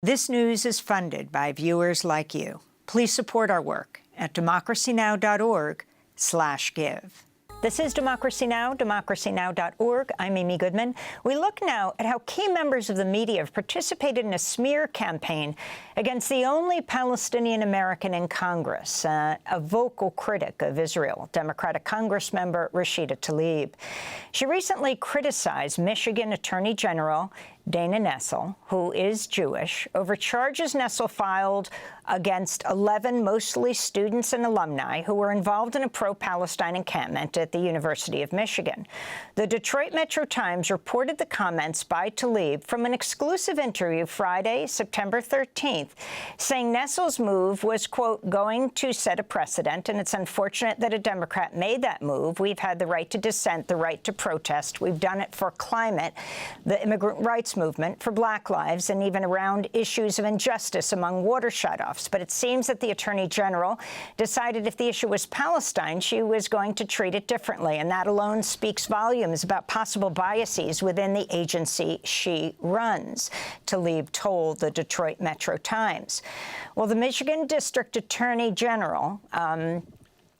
This news is funded by viewers like you. Please support our work at democracynow.org/give. This is Democracy Now!, democracynow.org. I'm Amy Goodman. We look now at how key members of the media have participated in a smear campaign against the only Palestinian American in Congress, a vocal critic of Israel, Democratic Congressmember Rashida Tlaib. She recently criticized Michigan Attorney General Dana Nessel, who is Jewish, over charges Nessel filed against 11 mostly students and alumni who were involved in a pro-Palestine encampment at the University of Michigan. The Detroit Metro Times reported the comments by Tlaib from an exclusive interview Friday, September 13th, saying Nessel's move was, quote, going to set a precedent, and it's unfortunate that a Democrat made that move. We've had the right to dissent, the right to protest. We've done it for climate, the immigrant rights movement, for Black lives, and even around issues of injustice among water shutoffs. But it seems that the Attorney General decided if the issue was Palestine, she was going to treat it differently, and that alone speaks volumes about possible biases within the agency she runs, Tlaib told the Detroit Metro Times. Well, the Michigan District Attorney General,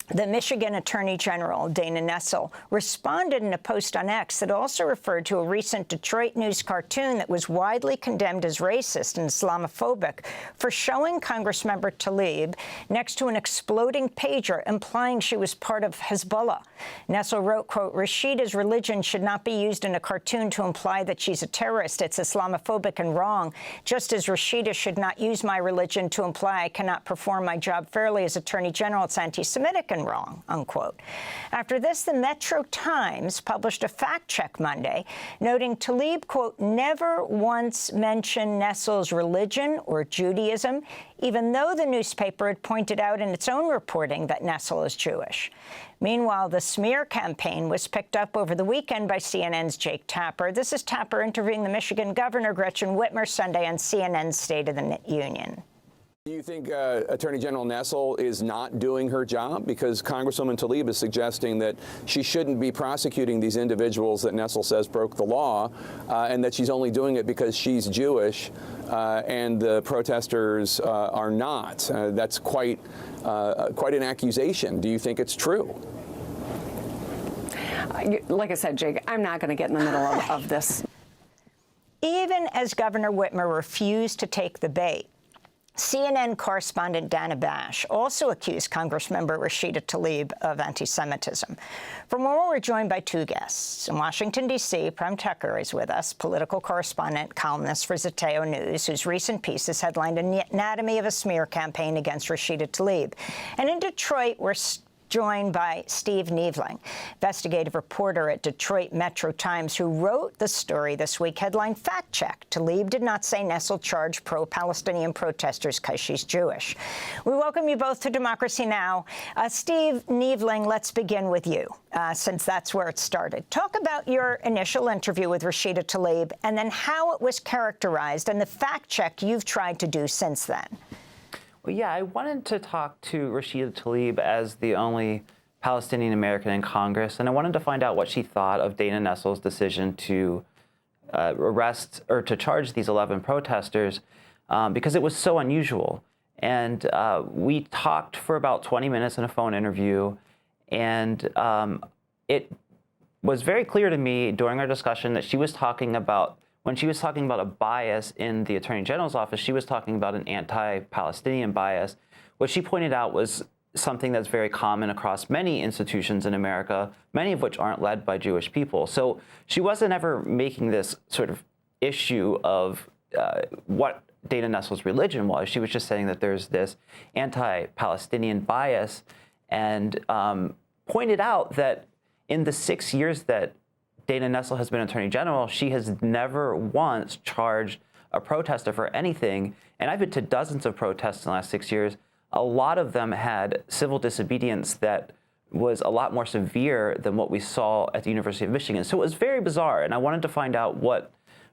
the Michigan Attorney General, Dana Nessel, responded in a post on X that also referred to a recent Detroit News cartoon that was widely condemned as racist and Islamophobic for showing Congressmember Tlaib next to an exploding pager, implying she was part of Hezbollah. Nessel wrote, quote, Rashida's religion should not be used in a cartoon to imply that she's a terrorist. It's Islamophobic and wrong, just as Rashida should not use my religion to imply I cannot perform my job fairly as Attorney General. It's anti-Semitic and wrong, unquote. After this, the Metro Times published a fact check Monday, noting Tlaib, quote, never once mentioned Nessel's religion or Judaism, even though the newspaper had pointed out in its own reporting that Nessel is Jewish. Meanwhile, the smear campaign was picked up over the weekend by CNN's Jake Tapper. This is Tapper interviewing the Michigan Governor Gretchen Whitmer Sunday on CNN's State of the Union. Do you think Attorney General Nessel is not doing her job? Because Congresswoman Tlaib is suggesting that she shouldn't be prosecuting these individuals that Nessel says broke the law, and that she's only doing it because she's Jewish and the protesters are not. That's quite an accusation. Do you think it's true? Like I said, Jake, I'm not going to get in the middle of this. Even as Governor Whitmer refused to take the bait, CNN correspondent Dana Bash also accused Congressmember Rashida Tlaib of anti-Semitism. For more, we're joined by two guests. In Washington, D.C., Prem Thakker is with us, political correspondent, columnist for Zeteo News, whose recent piece has headlined "An Anatomy of a Smear Campaign Against Rashida Tlaib." And in Detroit, we're joined by Steve Neavling, investigative reporter at Detroit Metro Times, who wrote the story this week, headline Fact Check. Tlaib did not say Nessel charged pro-Palestinian protesters because she's Jewish. We welcome you both to Democracy Now! Steve Neavling, let's begin with you, since that's where it started. Talk about your initial interview with Rashida Tlaib and then how it was characterized and the fact check you've tried to do since then. Well, yeah, I wanted to talk to Rashida Tlaib as the only Palestinian American in Congress, and I wanted to find out what she thought of Dana Nessel's decision to arrest or to charge these 11 protesters because it was so unusual. And we talked for about 20 minutes in a phone interview, and it was very clear to me during our discussion that she was talking about, when she was talking about a bias in the Attorney General's office, she was talking about an anti-Palestinian bias. What she pointed out was something that's very common across many institutions in America, many of which aren't led by Jewish people. So she wasn't ever making this sort of issue of what Dana Nessel's religion was. She was just saying that there's this anti-Palestinian bias, and pointed out that in the 6 years that Dana Nessel has been Attorney General, she has never once charged a protester for anything. And I've been to dozens of protests in the last 6 years. A lot of them had civil disobedience that was a lot more severe than what we saw at the University of Michigan. So it was very bizarre. And I wanted to find out what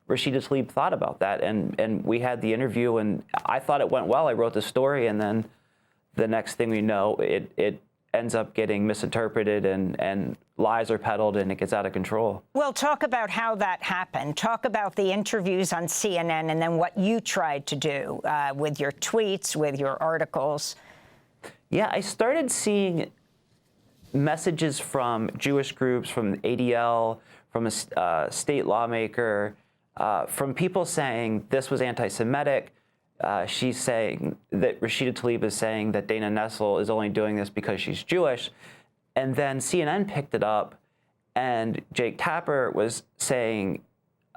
Rashida Tlaib thought about that. And we had the interview, and I thought it went well. I wrote the story, and then the next thing we know, it ends up getting misinterpreted and lies are peddled and it gets out of control. Well, talk about how that happened. Talk about the interviews on CNN and then what you tried to do with your tweets, with your articles. Yeah, I started seeing messages from Jewish groups, from ADL, from a state lawmaker, from people saying this was anti-Semitic. She's saying that Rashida Tlaib is saying that Dana Nessel is only doing this because she's Jewish. And then CNN picked it up, and Jake Tapper was saying,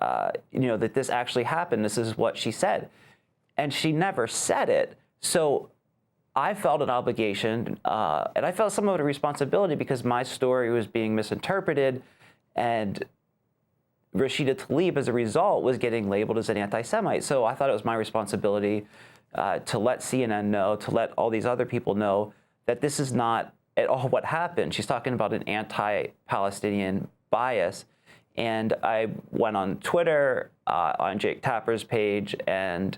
that this actually happened. This is what she said. And she never said it. So I felt an obligation, and I felt some of a responsibility because my story was being misinterpreted, and Rashida Tlaib, as a result, was getting labeled as an anti-Semite. So I thought it was my responsibility to let CNN know, to let all these other people know that this is not at all what happened. She's talking about an anti-Palestinian bias. And I went on Twitter, on Jake Tapper's page, and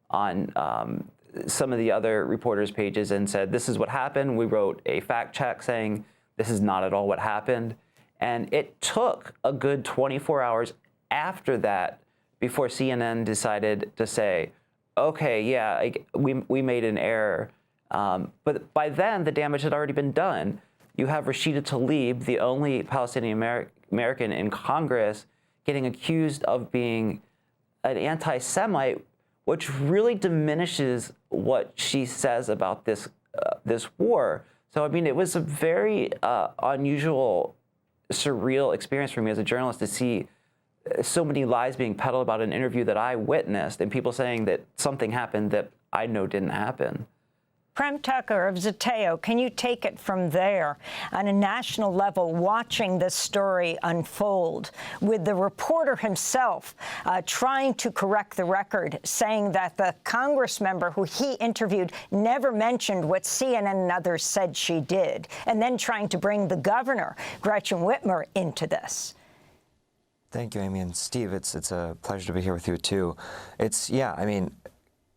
on some of the other reporters' pages and said, this is what happened. We wrote a fact check saying this is not at all what happened. And it took a good 24 hours after that before CNN decided to say, okay, yeah, we made an error. But by then, the damage had already been done. You have Rashida Tlaib, the only Palestinian American in Congress, getting accused of being an anti-Semite, which really diminishes what she says about this war. So, I mean, it was a very unusual, surreal experience for me as a journalist to see so many lies being peddled about an interview that I witnessed and people saying that something happened that I know didn't happen. Prem Thakker of Zateo, can you take it from there on a national level, watching this story unfold, with the reporter himself trying to correct the record, saying that the Congress member who he interviewed never mentioned what CNN and others said she did, and then trying to bring the governor, Gretchen Whitmer, into this? Thank you, Amy. And Steve, it's a pleasure to be here with you, too. I mean,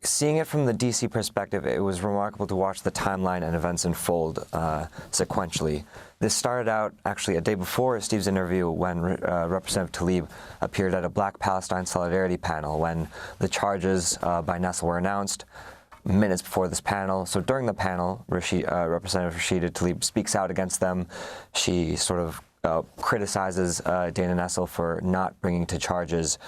seeing it from the D.C. perspective, it was remarkable to watch the timeline and events unfold sequentially. This started out actually a day before Steve's interview when Representative Tlaib appeared at a Black Palestine Solidarity panel when the charges by Nessel were announced minutes before this panel. So during the panel, Representative Rashida Tlaib speaks out against them. She sort of criticizes Dana Nessel for not bringing to charges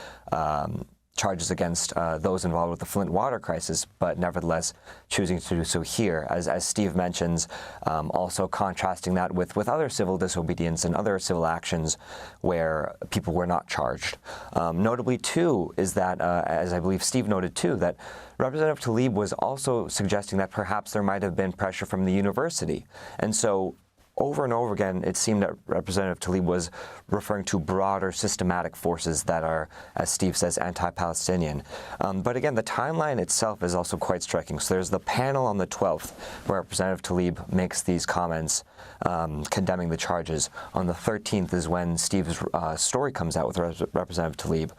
against those involved with the Flint water crisis, but nevertheless choosing to do so here, as Steve mentions, also contrasting that with other civil disobedience and other civil actions where people were not charged. Notably, too, is that, as I believe Steve noted, too, that Representative Tlaib was also suggesting that perhaps there might have been pressure from the university. And so over and over again, it seemed that Representative Tlaib was referring to broader systematic forces that are, as Steve says, anti-Palestinian. But again, the timeline itself is also quite striking. So there's the panel on the 12th where Representative Tlaib makes these comments condemning the charges. On the 13th is when Steve's story comes out with Representative Tlaib.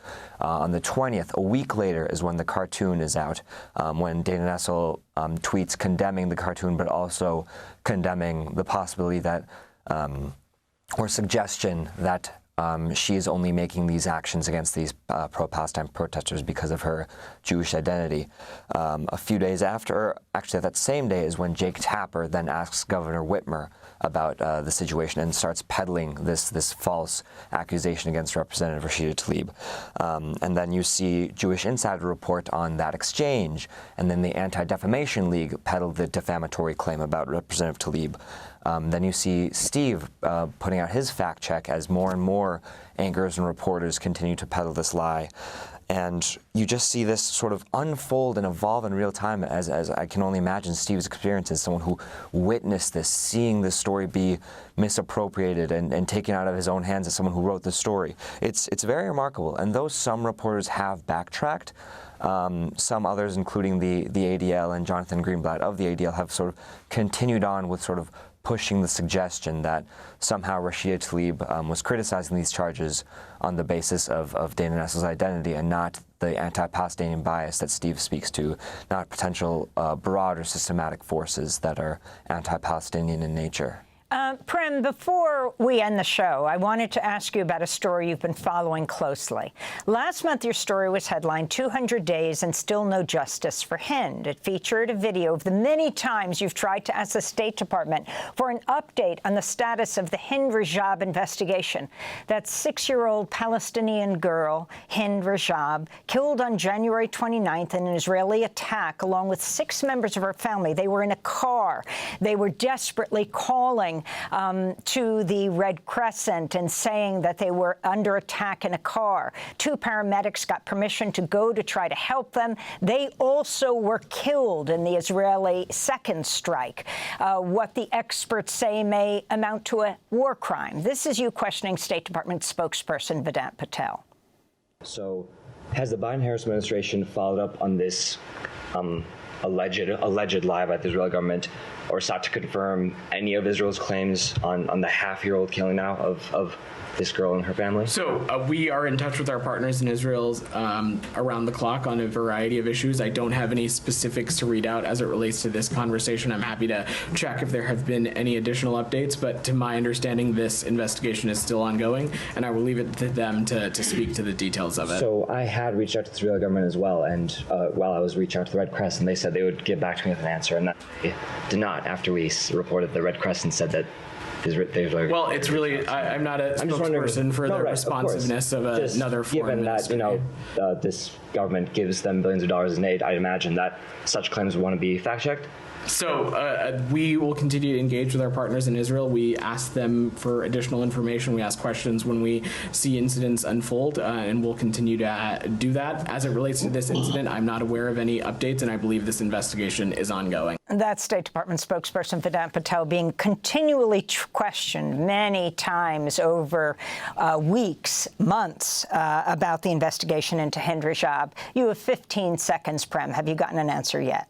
On the 20th, a week later, is when the cartoon is out, when Dana Nessel tweets condemning the cartoon, but also condemning the possibility that, or suggestion that she is only making these actions against these pro-Palestine protesters because of her Jewish identity. A few days after, actually that same day, is when Jake Tapper then asks Governor Whitmer about the situation and starts peddling this false accusation against Representative Rashida Tlaib. And then you see Jewish Insider report on that exchange, and then the Anti-Defamation League peddled the defamatory claim about Representative Tlaib. Then you see Steve putting out his fact check as more and more anchors and reporters continue to peddle this lie. And you just see this sort of unfold and evolve in real time, as I can only imagine Steve's experience as someone who witnessed this, seeing this story be misappropriated and taken out of his own hands as someone who wrote the story. It's very remarkable. And though some reporters have backtracked, some others, including the ADL and Jonathan Greenblatt of the ADL, have sort of continued on with sort of pushing the suggestion that somehow Rashida Tlaib was criticizing these charges on the basis of Dana Nessel's identity and not the anti-Palestinian bias that Steve speaks to, not potential broader systematic forces that are anti-Palestinian in nature. Prem, before we end the show, I wanted to ask you about a story you've been following closely. Last month, your story was headlined 200 Days and Still No Justice for Hind. It featured a video of the many times you've tried to ask the State Department for an update on the status of the Hind Rajab investigation. That 6-year-old Palestinian girl, Hind Rajab, killed on January 29th in an Israeli attack along with 6 members of her family. They were in a car. They were desperately calling to the Red Crescent and saying that they were under attack in a car. 2 paramedics got permission to go to try to help them. They also were killed in the Israeli second strike, what the experts say may amount to a war crime. This is you questioning State Department spokesperson Vedant Patel. So has the Biden-Harris administration followed up on this alleged lie about the Israeli government, or sought to confirm any of Israel's claims on the half-year-old killing now of this girl and her family? So we are in touch with our partners in Israel around the clock on a variety of issues. I don't have any specifics to read out as it relates to this conversation. I'm happy to check if there have been any additional updates, but to my understanding, this investigation is still ongoing, and I will leave it to them to speak to the details of it. So I had reached out to the Israeli government as well, and while I was reaching out to the Red Crescent, they said they would get back to me with an answer, and that they did not. After we reported, the Red Crescent said that well, it's really, I'm not a spokesperson for the responsiveness of another foreign ministry. Given that, this government gives them billions of dollars in aid, I'd imagine that such claims would want to be fact-checked. So we will continue to engage with our partners in Israel. We ask them for additional information. We ask questions when we see incidents unfold, and we'll continue to do that. As it relates to this incident, I'm not aware of any updates, and I believe this investigation is ongoing. That's State Department spokesperson Vedant Patel being continually questioned many times over weeks, months, about the investigation into Hind Rajab. You have 15 seconds, Prem. Have you gotten an answer yet?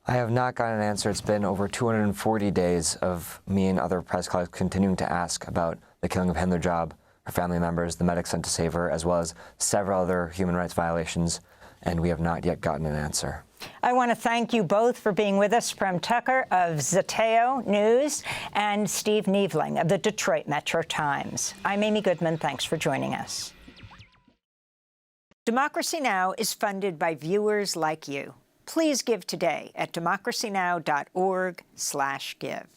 I have not gotten an answer. It's been over 240 days of me and other press colleagues continuing to ask about the killing of Hind Rajab, her family members, the medics sent to save her, as well as several other human rights violations, and we have not yet gotten an answer. I want to thank you both for being with us, Prem Thakker of Zeteo News and Steve Neavling of the Detroit Metro Times. I'm Amy Goodman. Thanks for joining us. Democracy Now! Is funded by viewers like you. Please give today at democracynow.org/give.